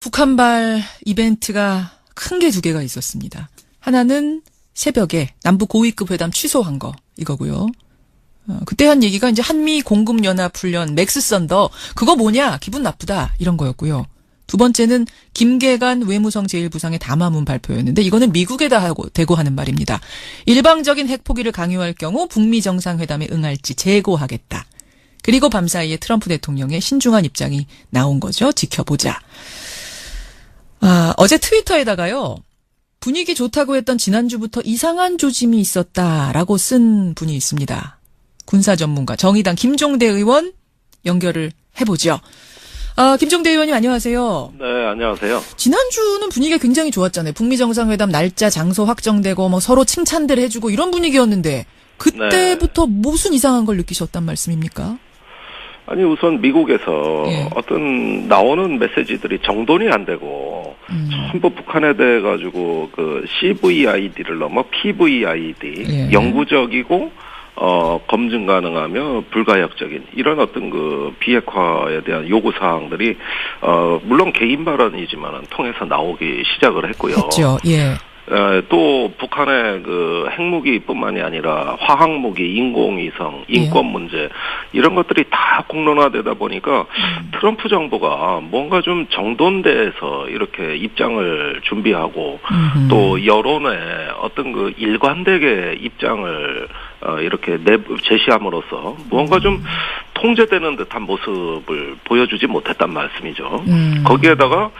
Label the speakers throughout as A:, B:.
A: 북한발 이벤트가 큰 게 두 개가 있었습니다. 하나는 새벽에 남북 고위급 회담 취소한 거 이거고요. 그때 한 얘기가 이제 한미 공급연합훈련 맥스 썬더 그거 뭐냐 기분 나쁘다 이런 거였고요. 두 번째는 김계관 외무성 제1부상의 담화문 발표였는데 이거는 미국에다 대고 하는 말입니다. 일방적인 핵포기를 강요할 경우 북미 정상회담에 응할지 재고하겠다. 그리고 밤사이에 트럼프 대통령의 신중한 입장이 나온 거죠. 지켜보자. 어제 트위터에다가요. 분위기 좋다고 했던 지난주부터 이상한 조짐이 있었다라고 쓴 분이 있습니다. 군사 전문가 정의당 김종대 의원 연결을 해보죠. 김종대 의원님 안녕하세요.
B: 네, 안녕하세요.
A: 지난주는 분위기가 굉장히 좋았잖아요. 북미 정상회담 날짜 장소 확정되고 뭐 서로 칭찬들 해주고 이런 분위기였는데 그때부터 무슨 이상한 걸 느끼셨단 말씀입니까?
B: 아니 우선 미국에서 어떤 나오는 메시지들이 정돈이 안 되고 전부 북한에 대해 가지고 그 CVID를 넘어 PVID 영구적이고 검증 가능하며 불가역적인 이런 어떤 그 비핵화에 대한 요구 사항들이 물론 개인 발언이지만은 통해서 나오기 시작을 했고요.
A: 했죠. 예.
B: 또 북한의 그 핵무기뿐만이 아니라 화학무기, 인공위성, 인권 문제 이런 것들이 다 공론화되다 보니까 트럼프 정부가 뭔가 좀 정돈돼서 이렇게 입장을 준비하고 또 여론의 어떤 그 일관되게 입장을 이렇게 제시함으로써 뭔가 좀 통제되는 듯한 모습을 보여주지 못했단 말씀이죠. 거기에다가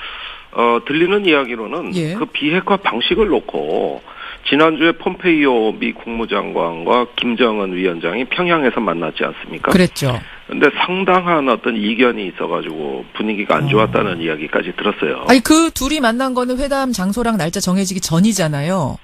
B: 들리는 이야기로는 그 비핵화 방식을 놓고 지난주에 폼페이오 미 국무장관과 김정은 위원장이 평양에서 만났지 않습니까?
A: 그랬죠.
B: 근데 상당한 어떤 이견이 있어가지고 분위기가 안 좋았다는 이야기까지 들었어요.
A: 아니 그 둘이 만난 거는 회담 장소랑 날짜 정해지기 전이잖아요.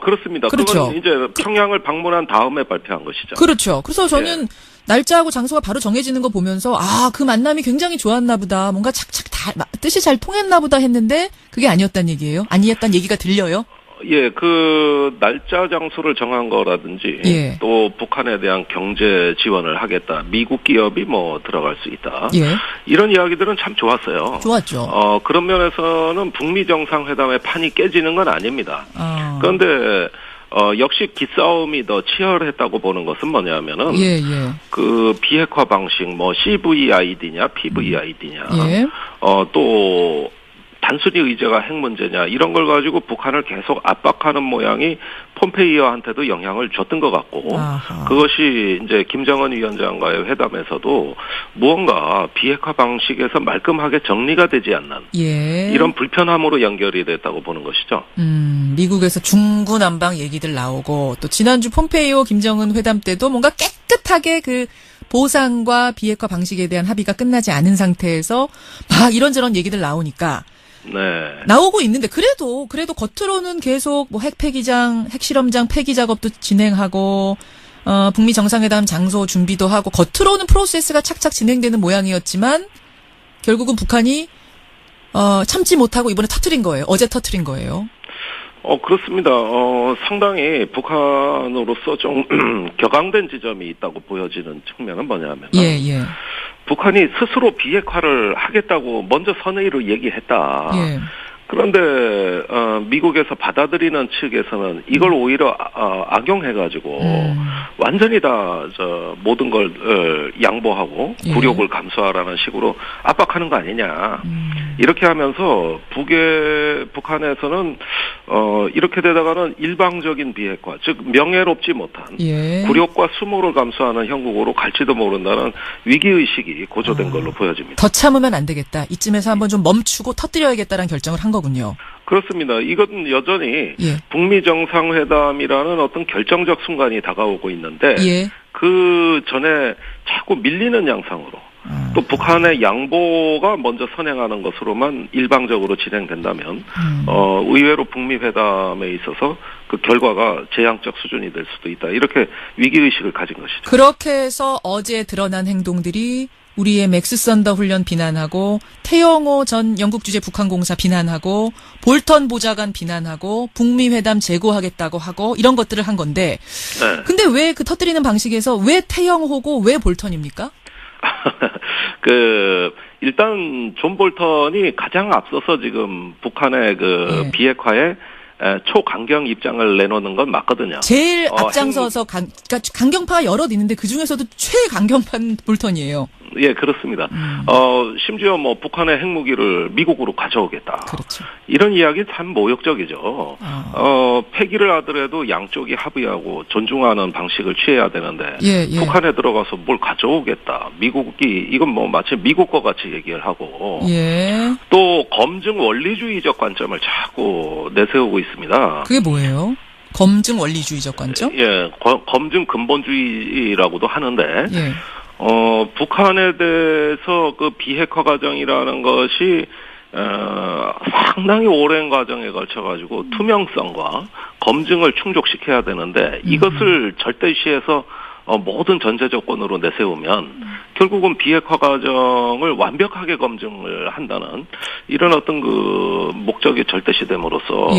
B: 그렇습니다.
A: 그렇죠.
B: 그건 이제 평양을 방문한 다음에 발표한 것이죠.
A: 그렇죠. 그래서 저는 날짜하고 장소가 바로 정해지는 거 보면서 그 만남이 굉장히 좋았나 보다. 뭔가 착착 다 뜻이 잘 통했나 보다 했는데 그게 아니었단 얘기예요? 아니었단 얘기가 들려요?
B: 예, 그 날짜 장소를 정한 거라든지 또 북한에 대한 경제 지원을 하겠다. 미국 기업이 뭐 들어갈 수 있다. 이런 이야기들은 참 좋았어요.
A: 좋았죠.
B: 그런 면에서는 북미 정상회담의 판이 깨지는 건 아닙니다. 그런데 역시 기싸움이 더 치열했다고 보는 것은 뭐냐면은 그 비핵화 방식 뭐 CVID냐 PVID냐 또 단순히 의제가 핵 문제냐 이런 걸 가지고 북한을 계속 압박하는 모양이 폼페이오한테도 영향을 줬던 것 같고 그것이 이제 김정은 위원장과의 회담에서도 무언가 비핵화 방식에서 말끔하게 정리가 되지 않는 이런 불편함으로 연결이 됐다고 보는 것이죠.
A: 미국에서 중구난방 얘기들 나오고 또 지난주 폼페이오 김정은 회담 때도 뭔가 깨끗하게 그 보상과 비핵화 방식에 대한 합의가 끝나지 않은 상태에서 막 이런저런 얘기들 나오니까 나오고 있는데 그래도 겉으로는 계속 뭐 핵폐기장, 핵실험장 폐기 작업도 진행하고 북미 정상회담 장소 준비도 하고 겉으로는 프로세스가 착착 진행되는 모양이었지만 결국은 북한이 참지 못하고 이번에 터뜨린 거예요. 어제 터뜨린 거예요.
B: 그렇습니다. 상당히 북한으로서 좀 격앙된 지점이 있다고 보여지는 측면은 뭐냐면 북한이 스스로 비핵화를 하겠다고 먼저 선의로 얘기했다. 그런데 미국에서 받아들이는 측에서는 이걸 오히려 악용해가지고 완전히 다 모든 걸 양보하고 굴욕을 감수하라는 식으로 압박하는 거 아니냐. 이렇게 하면서 북한에서는 이렇게 되다가는 일방적인 비핵화, 즉 명예롭지 못한 굴욕과 수모를 감수하는 형국으로 갈지도 모른다는 위기의식이 고조된 걸로 보여집니다.
A: 더 참으면 안 되겠다. 이쯤에서 한번 좀 멈추고 터뜨려야겠다는 결정을 한 거군요.
B: 그렇습니다. 이건 여전히 북미 정상회담이라는 어떤 결정적 순간이 다가오고 있는데 그 전에 자꾸 밀리는 양상으로 또 북한의 양보가 먼저 선행하는 것으로만 일방적으로 진행된다면 의외로 북미 회담에 있어서 그 결과가 재앙적 수준이 될 수도 있다. 이렇게 위기의식을 가진 것이죠.
A: 그렇게 해서 어제 드러난 행동들이 우리의 맥스 썬더 훈련 비난하고 태영호 전 영국 주재 북한공사 비난하고 볼턴 보좌관 비난하고 북미 회담 재고하겠다고 하고 이런 것들을 한 건데 근데 왜 그 터뜨리는 방식에서 왜 태영호고 왜 볼턴입니까?
B: 일단 존 볼턴이 가장 앞서서 지금 북한의 그 비핵화에 초강경 입장을 내놓는 건 맞거든요.
A: 제일 앞장서서 그러니까 강경파가 여럿 있는데 그 중에서도 최강경파는 볼턴이에요.
B: 예, 그렇습니다. 심지어 뭐 북한의 핵무기를 미국으로 가져오겠다.
A: 그렇죠.
B: 이런 이야기 참 모욕적이죠. 폐기를 하더라도 양쪽이 합의하고 존중하는 방식을 취해야 되는데 북한에 들어가서 뭘 가져오겠다. 미국이 이건 뭐 마치 미국과 같이 얘기를 하고 또 검증 원리주의적 관점을 자꾸 내세우고 있습니다.
A: 그게 뭐예요? 검증 원리주의적 관점?
B: 예, 검증 근본주의라고도 하는데 북한에 대해서 그 비핵화 과정이라는 것이 상당히 오랜 과정에 걸쳐가지고 투명성과 검증을 충족시켜야 되는데 이것을 절대시해서 모든 전제 조건으로 내세우면 결국은 비핵화 과정을 완벽하게 검증을 한다는 이런 어떤 그 목적이 절대시됨으로써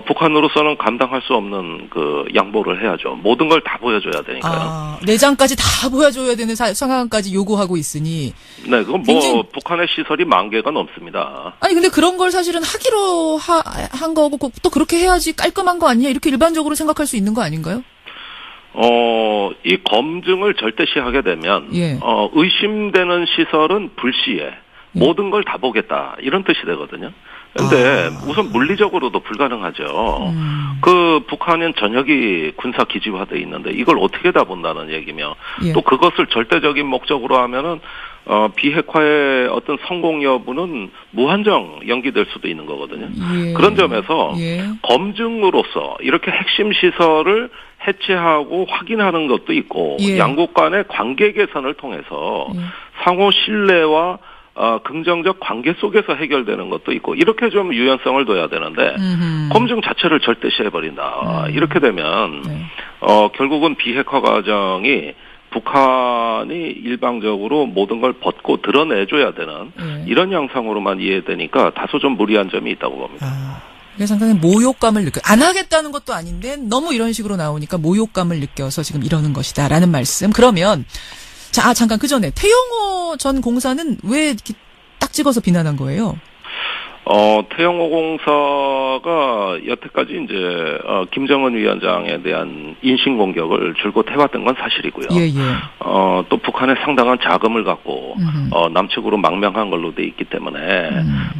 B: 북한으로서는 감당할 수 없는 그 양보를 해야죠. 모든 걸 다 보여줘야 되니까요.
A: 내장까지 다 보여줘야 되는 상황까지 요구하고 있으니.
B: 네, 그건 뭐 북한의 시설이 10,000개가 넘습니다.
A: 아니 근데 그런 걸 사실은 하기로 한 거고 또 그렇게 해야지 깔끔한 거 아니냐 이렇게 일반적으로 생각할 수 있는 거 아닌가요?
B: 이 검증을 절대시하게 되면, 의심되는 시설은 불시에 모든 걸 다 보겠다. 이런 뜻이 되거든요. 근데 우선 물리적으로도 불가능하죠. 그 북한은 전역이 군사 기지화돼 있는데 이걸 어떻게 다 본다는 얘기며 또 그것을 절대적인 목적으로 하면은 비핵화의 어떤 성공 여부는 무한정 연기될 수도 있는 거거든요. 그런 점에서 검증으로서 이렇게 핵심 시설을 해체하고 확인하는 것도 있고 양국 간의 관계 개선을 통해서 상호 신뢰와 긍정적 관계 속에서 해결되는 것도 있고 이렇게 좀 유연성을 둬야 되는데 검증 자체를 절대시해버린다. 이렇게 되면 결국은 비핵화 과정이 북한이 일방적으로 모든 걸 벗고 드러내줘야 되는 이런 양상으로만 이해되니까 다소 좀 무리한 점이 있다고 봅니다.
A: 그래서 상당히 모욕감을 안 하겠다는 것도 아닌데 너무 이런 식으로 나오니까 모욕감을 느껴서 지금 이러는 것이다라는 말씀. 그러면 잠깐 그 전에 태영호 전 공사는 왜 이렇게 딱 찍어서 비난한 거예요?
B: 태영호 공사가 여태까지 이제 김정은 위원장에 대한 인신 공격을 줄곧 해왔던 건 사실이고요. 또 북한에 상당한 자금을 갖고 남측으로 망명한 걸로 돼 있기 때문에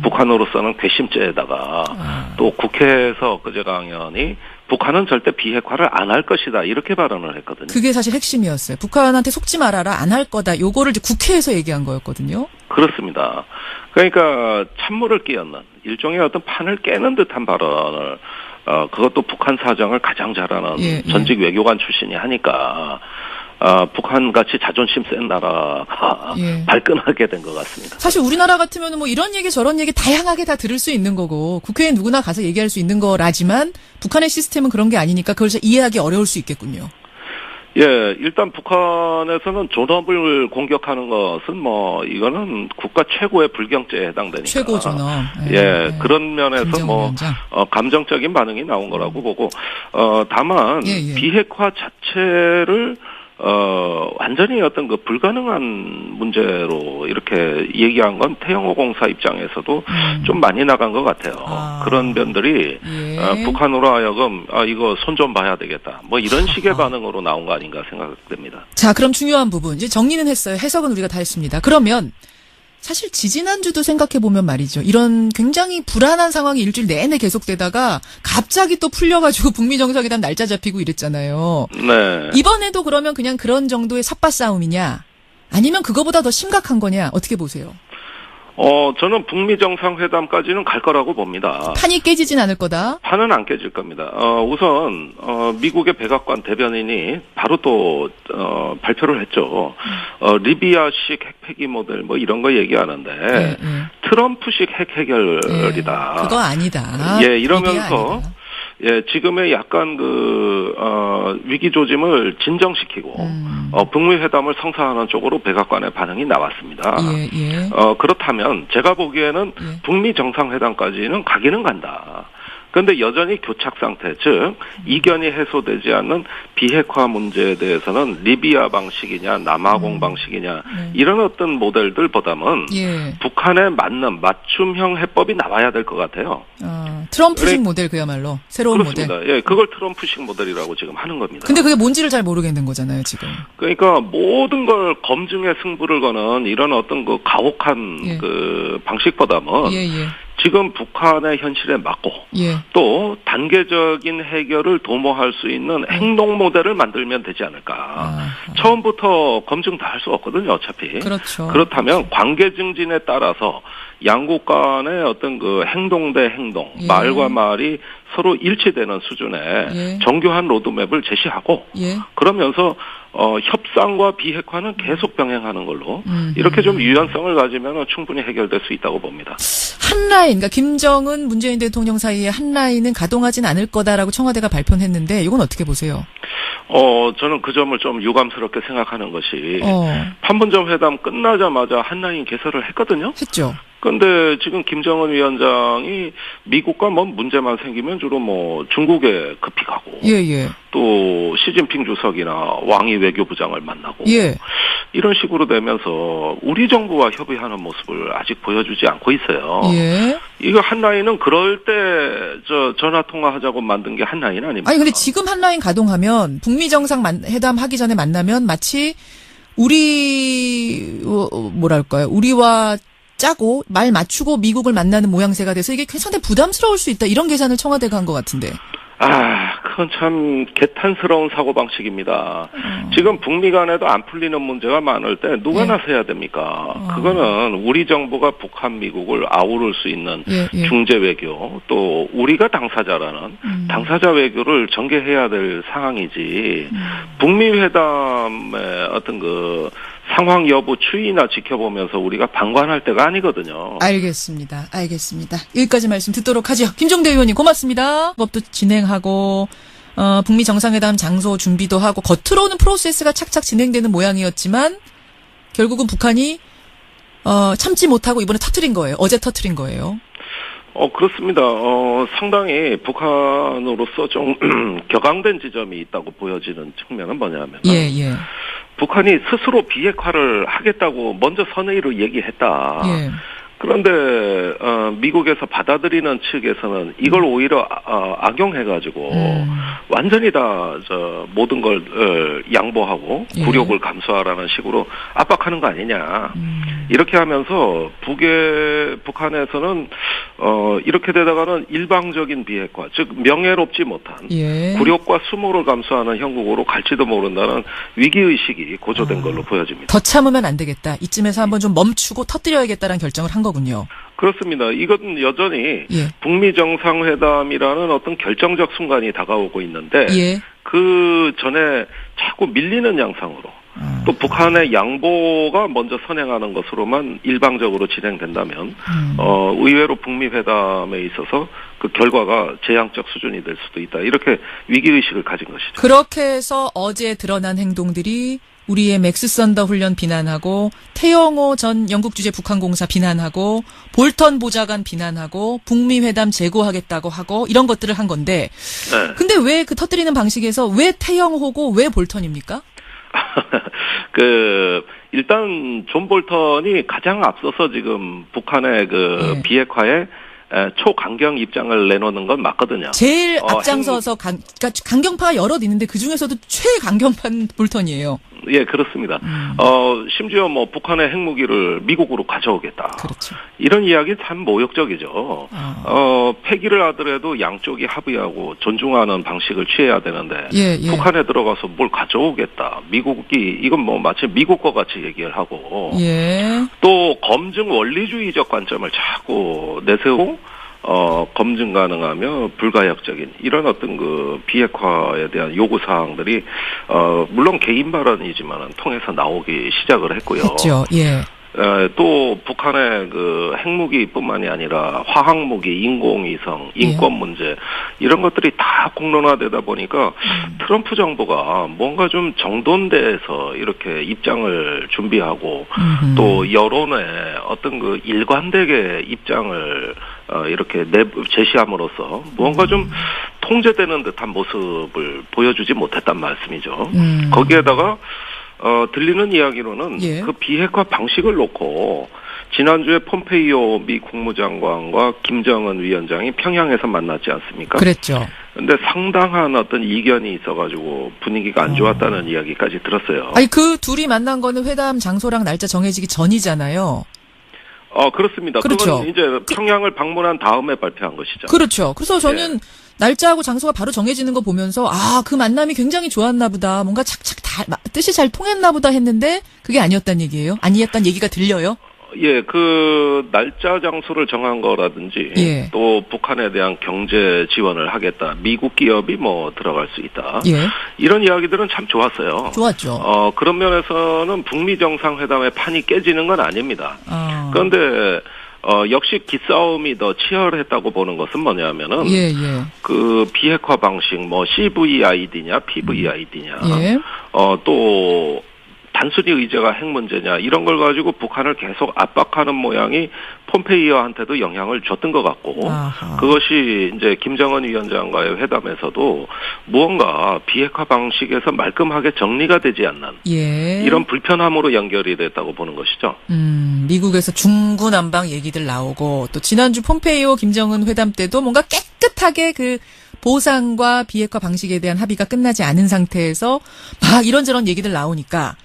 B: 북한으로서는 괘씸죄에다가 또 국회에서 그제강연이 북한은 절대 비핵화를 안 할 것이다 이렇게 발언을 했거든요.
A: 그게 사실 핵심이었어요. 북한한테 속지 말아라 안 할 거다. 요거를 이제 국회에서 얘기한 거였거든요.
B: 그렇습니다. 그러니까 찬물을 끼얹는 일종의 어떤 판을 깨는 듯한 발언을 그것도 북한 사정을 가장 잘 아는 전직 외교관 출신이 하니까 북한같이 자존심 센 나라가 발끈하게 된 것 같습니다.
A: 사실 우리나라 같으면 뭐 이런 얘기 저런 얘기 다양하게 다 들을 수 있는 거고 국회에 누구나 가서 얘기할 수 있는 거라지만 북한의 시스템은 그런 게 아니니까 그걸 이해하기 어려울 수 있겠군요.
B: 일단 북한에서는 존엄을 공격하는 것은 뭐 이거는 국가 최고의 불경죄에 해당되니까.
A: 최고 존엄.
B: 그런 면에서 뭐 감정적인 반응이 나온 거라고 보고 다만 비핵화 자체를 완전히 어떤 그 불가능한 문제로 이렇게 얘기한 건 태영호 공사 입장에서도 좀 많이 나간 것 같아요. 그런 면들이 북한으로 하여금 이거 손 좀 봐야 되겠다. 뭐 이런 식의 반응으로 나온 거 아닌가 생각됩니다.
A: 자, 그럼 중요한 부분 이제 정리는 했어요. 해석은 우리가 다 했습니다. 그러면 사실 지지난주도 생각해보면 말이죠. 이런 굉장히 불안한 상황이 일주일 내내 계속되다가 갑자기 또 풀려가지고 북미 정상회담 날짜 잡히고 이랬잖아요. 이번에도 그러면 그냥 그런 정도의 삿바 싸움이냐 아니면 그거보다 더 심각한 거냐 어떻게 보세요?
B: 저는 북미 정상회담까지는 갈 거라고 봅니다.
A: 판이 깨지진 않을 거다?
B: 판은 안 깨질 겁니다. 우선, 미국의 백악관 대변인이 바로 또, 발표를 했죠. 리비아식 핵폐기 모델 뭐 이런 거 얘기하는데, 트럼프식 핵 해결이다.
A: 그거 아니다.
B: 이러면서, 지금의 약간 위기 조짐을 진정시키고, 북미 회담을 성사하는 쪽으로 백악관의 반응이 나왔습니다. 그렇다면 제가 보기에는 북미 정상회담까지는 가기는 간다. 그런데 여전히 교착 상태, 즉 이견이 해소되지 않는 비핵화 문제에 대해서는 리비아 방식이냐 남아공 방식이냐 이런 어떤 모델들보다는 북한에 맞는 맞춤형 해법이 나와야 될 것 같아요.
A: 트럼프식 모델 그야말로 새로운
B: 그렇습니다.
A: 모델.
B: 예, 그걸 트럼프식 모델이라고 지금 하는 겁니다.
A: 근데 그게 뭔지를 잘 모르겠는 거잖아요, 지금.
B: 그러니까 모든 걸 검증에 승부를 거는 이런 어떤 그 가혹한 그 방식보다는 지금 북한의 현실에 맞고 또 단계적인 해결을 도모할 수 있는 행동 모델을 만들면 되지 않을까. 처음부터 검증 다 할 수 없거든요, 어차피.
A: 그렇죠.
B: 그렇다면 관계 증진에 따라서 양국 간의 어떤 그 대 행동, 말과 말이 서로 일치되는 수준의 정교한 로드맵을 제시하고 그러면서 협상과 비핵화는 계속 병행하는 걸로 이렇게 좀 유연성을 가지면 충분히 해결될 수 있다고 봅니다.
A: 한 라인, 그러니까 김정은, 문재인 대통령 사이에 한 라인은 가동하진 않을 거다라고 청와대가 발표는 했는데 이건 어떻게 보세요?
B: 저는 그 점을 좀 유감스럽게 생각하는 것이 판문점 회담 끝나자마자 한 라인 개설을 했거든요.
A: 했죠.
B: 그런데 지금 김정은 위원장이 미국과 뭐 문제만 생기면 주로 뭐 중국에 급히 가고 또 시진핑 주석이나 왕이 외교부장을 만나고 이런 식으로 되면서 우리 정부와 협의하는 모습을 아직 보여주지 않고 있어요. 이거 한라인은 그럴 때 전화 통화하자고 만든 게 한라인 아닙니까?
A: 아니 근데 지금 한라인 가동하면 북미 정상 회담 하기 전에 만나면 마치 우리와 짜고 말 맞추고 미국을 만나는 모양새가 돼서 이게 상당히 부담스러울 수 있다. 이런 계산을 청와대가 한 것 같은데.
B: 그건 참 개탄스러운 사고방식입니다. 지금 북미 간에도 안 풀리는 문제가 많을 때 누가 나서야 됩니까? 그거는 우리 정부가 북한, 미국을 아우를 수 있는 중재 외교, 또 우리가 당사자라는 당사자 외교를 전개해야 될 상황이지, 북미 회담의 어떤 그 상황 여부 추이나 지켜보면서 우리가 방관할 때가 아니거든요.
A: 알겠습니다. 여기까지 말씀 듣도록 하죠. 김종대 의원님 고맙습니다. 법도 진행하고 북미 정상회담 장소 준비도 하고 겉으로는 프로세스가 착착 진행되는 모양이었지만 결국은 북한이 참지 못하고 이번에 터뜨린 거예요. 어제 터뜨린 거예요.
B: 그렇습니다. 상당히 북한으로서 좀 격앙된 지점이 있다고 보여지는 측면은 뭐냐면 북한이 스스로 비핵화를 하겠다고 먼저 선의로 얘기했다. 그런데 미국에서 받아들이는 측에서는 이걸 오히려 악용해가지고 완전히 다 모든 걸 양보하고 굴욕을 감수하라는 식으로 압박하는 거 아니냐. 이렇게 하면서 북한에서는 이렇게 되다가는 일방적인 비핵화, 즉 명예롭지 못한 굴욕과 수모를 감수하는 형국으로 갈지도 모른다는 위기의식이 고조된 걸로 보여집니다.
A: 더 참으면 안 되겠다. 이쯤에서 한번 좀 멈추고 터뜨려야겠다는 결정을 한 거군요.
B: 그렇습니다. 이건 여전히 북미 정상회담이라는 어떤 결정적 순간이 다가오고 있는데 그 전에 자꾸 밀리는 양상으로 또 북한의 양보가 먼저 선행하는 것으로만 일방적으로 진행된다면 의외로 북미 회담에 있어서 그 결과가 재앙적 수준이 될 수도 있다. 이렇게 위기의식을 가진 것이죠.
A: 그렇게 해서 어제 드러난 행동들이 우리의 맥스 썬더 훈련 비난하고 태영호 전 영국 주재 북한공사 비난하고 볼턴 보좌관 비난하고 북미 회담 재고하겠다고 하고 이런 것들을 한 건데 근데 왜 그 터뜨리는 방식에서 왜 태영호고 왜 볼턴입니까?
B: 일단 존 볼턴이 가장 앞서서 지금 북한의 비핵화에 초강경 입장을 내놓는 건 맞거든요.
A: 제일 앞장서서 그러니까 강경파가 여럿 있는데 그 중에서도 최강경파는 볼턴이에요.
B: 예, 그렇습니다. 심지어 뭐 북한의 핵무기를 미국으로 가져오겠다.
A: 그렇죠.
B: 이런 이야기 참 모욕적이죠. 폐기를 하더라도 양쪽이 합의하고 존중하는 방식을 취해야 되는데 북한에 들어가서 뭘 가져오겠다. 미국이 이건 뭐 마치 미국 것 같이 얘기를 하고 또 검증 원리주의적 관점을 자꾸 내세우고 검증 가능하며 불가역적인 이런 어떤 그 비핵화에 대한 요구 사항들이 물론 개인 발언이지만 통해서 나오기 시작을 했고요.
A: 했죠.
B: 또 북한의 그 핵무기뿐만이 아니라 화학무기, 인공위성, 인권 문제 이런 것들이 다 공론화되다 보니까 트럼프 정부가 뭔가 좀 정돈돼서 이렇게 입장을 준비하고 또 여론의 어떤 그 일관되게 입장을 이렇게 제시함으로써 뭔가 좀 통제되는 듯한 모습을 보여주지 못했단 말씀이죠. 거기에다가 들리는 이야기로는 그 비핵화 방식을 놓고 지난주에 폼페이오 미 국무장관과 김정은 위원장이 평양에서 만났지 않습니까?
A: 그랬죠.
B: 근데 상당한 어떤 이견이 있어가지고 분위기가 안 좋았다는 이야기까지 들었어요.
A: 아니, 그 둘이 만난 거는 회담 장소랑 날짜 정해지기 전이잖아요.
B: 그렇습니다.
A: 그렇죠.
B: 그건 이제 평양을 방문한 다음에 발표한 것이죠.
A: 그렇죠. 그래서 저는 날짜하고 장소가 바로 정해지는 거 보면서 그 만남이 굉장히 좋았나 보다. 뭔가 착착 뜻이 잘 통했나 보다 했는데 그게 아니었단 얘기예요? 아니었단 얘기가 들려요?
B: 그 날짜 장소를 정한 거라든지 또 북한에 대한 경제 지원을 하겠다. 미국 기업이 들어갈 수 있다. 이런 이야기들은 참 좋았어요.
A: 좋았죠.
B: 그런 면에서는 북미 정상회담의 판이 깨지는 건 아닙니다. 그런데 역시 기싸움이 더 치열했다고 보는 것은 뭐냐면은 그 비핵화 방식 CVID냐 PVID냐 또 단순히 의제가 핵 문제냐 이런 걸 가지고 북한을 계속 압박하는 모양이 폼페이오한테도 영향을 줬던 것 같고 그것이 이제 김정은 위원장과의 회담에서도 무언가 비핵화 방식에서 말끔하게 정리가 되지 않는 이런 불편함으로 연결이 됐다고 보는 것이죠.
A: 미국에서 중구난방 얘기들 나오고 또 지난주 폼페이오 김정은 회담 때도 뭔가 깨끗하게 그 보상과 비핵화 방식에 대한 합의가 끝나지 않은 상태에서 막 이런저런 얘기들 나오니까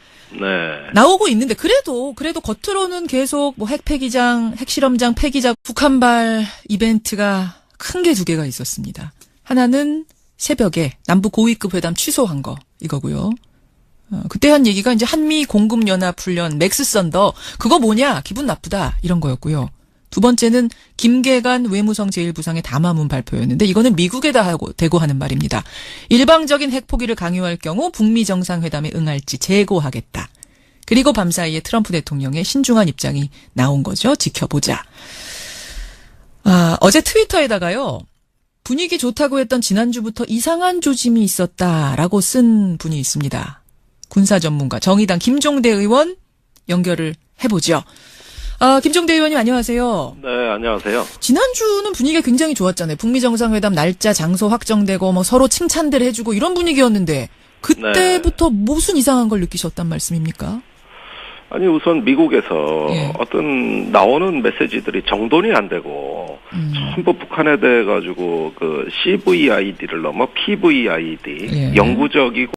A: 나오고 있는데 그래도 겉으로는 계속 핵 폐기장, 핵실험장 폐기장 북한발 이벤트가 큰 게 두 개가 있었습니다. 하나는 새벽에 남북 고위급 회담 취소한 거 이거고요. 그때 한 얘기가 이제 한미 공급연합훈련 맥스 썬더 그거 뭐냐 기분 나쁘다 이런 거였고요. 두 번째는 김계관 외무성 제1부상의 담화문 발표였는데 이거는 미국에다 대고 하는 말입니다. 일방적인 핵포기를 강요할 경우 북미 정상회담에 응할지 재고하겠다. 그리고 밤사이에 트럼프 대통령의 신중한 입장이 나온 거죠. 지켜보자. 어제 트위터에다가요. 분위기 좋다고 했던 지난주부터 이상한 조짐이 있었다라고 쓴 분이 있습니다. 군사 전문가 정의당 김종대 의원 연결을 해보죠. 김종대 의원님 안녕하세요.
B: 네, 안녕하세요.
A: 지난주는 분위기가 굉장히 좋았잖아요. 북미 정상회담 날짜, 장소 확정되고 서로 칭찬들 해주고 이런 분위기였는데 그때부터 무슨 이상한 걸 느끼셨단 말씀입니까?
B: 아니 우선 미국에서 어떤 나오는 메시지들이 정돈이 안 되고 전부 북한에 대해 가지고 그 CVID를 넘어 PVID 영구적이고